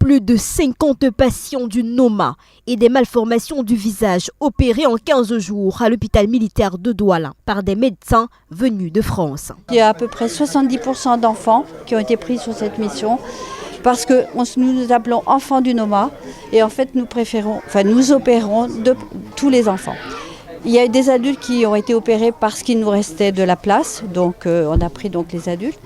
Plus de 50 patients du NOMA et des malformations du visage opérés en 15 jours à l'hôpital militaire de Douala par des médecins venus de France. Il y a à peu près 70% d'enfants qui ont été pris sur cette mission parce que nous appelons enfants du NOMA et en fait nous opérons tous les enfants. Il y a eu des adultes qui ont été opérés parce qu'il nous restait de la place, donc on a pris donc les adultes.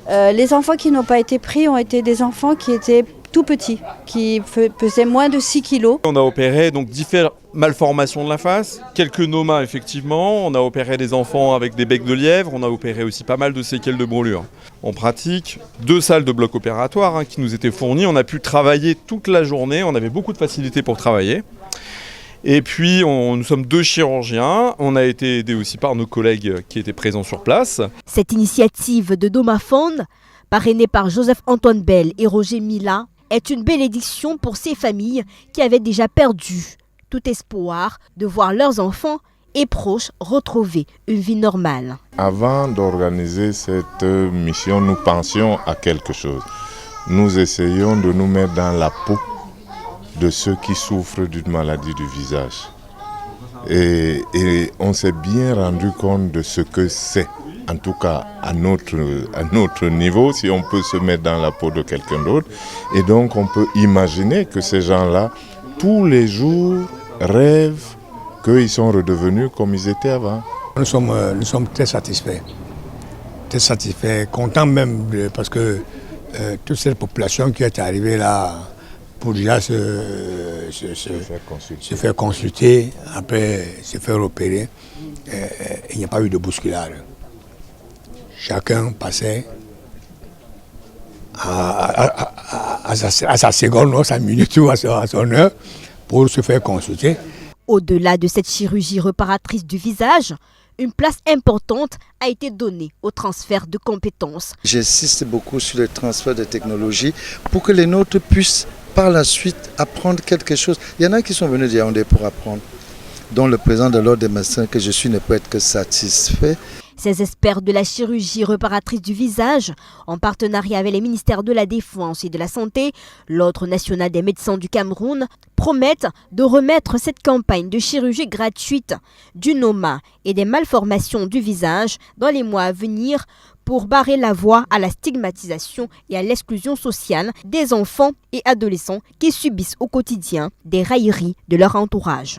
Les enfants qui n'ont pas été pris ont été des enfants qui étaient tout petits, qui pesaient moins de 6 kilos. On a opéré donc différentes malformations de la face, quelques nomas effectivement, on a opéré des enfants avec des becs de lièvre, on a opéré aussi pas mal de séquelles de brûlures. En pratique, 2 salles de bloc opératoire qui nous étaient fournies, on a pu travailler toute la journée, on avait beaucoup de facilité pour travailler. Et puis nous sommes 2 chirurgiens, on a été aidés aussi par nos collègues qui étaient présents sur place. Cette initiative de Domafond, parrainée par Joseph-Antoine Bell et Roger Mila, est une bénédiction pour ces familles qui avaient déjà perdu tout espoir de voir leurs enfants et proches retrouver une vie normale. Avant d'organiser cette mission, nous pensions à quelque chose. Nous essayons de nous mettre dans la peau de ceux qui souffrent d'une maladie du visage. Et on s'est bien rendu compte de ce que c'est. En tout cas, à notre niveau, si on peut se mettre dans la peau de quelqu'un d'autre. Et donc, on peut imaginer que ces gens-là, tous les jours, rêvent qu'ils sont redevenus comme ils étaient avant. Nous sommes très satisfaits, contents même, parce que toute cette population qui est arrivée là pour déjà se faire consulter, après se faire opérer, il n'y a pas eu de bousculade. Chacun passait à sa seconde, à sa minute ou à son heure pour se faire consulter. Au-delà de cette chirurgie réparatrice du visage, une place importante a été donnée au transfert de compétences. J'insiste beaucoup sur le transfert de technologies pour que les nôtres puissent par la suite apprendre quelque chose. Il y en a qui sont venus de Yaoundé pour apprendre, dont le président de l'ordre des médecins que je suis ne peut être que satisfait. Ces experts de la chirurgie réparatrice du visage, en partenariat avec les ministères de la Défense et de la Santé, l'Ordre national des médecins du Cameroun, promettent de remettre cette campagne de chirurgie gratuite du NOMA et des malformations du visage dans les mois à venir pour barrer la voie à la stigmatisation et à l'exclusion sociale des enfants et adolescents qui subissent au quotidien des railleries de leur entourage.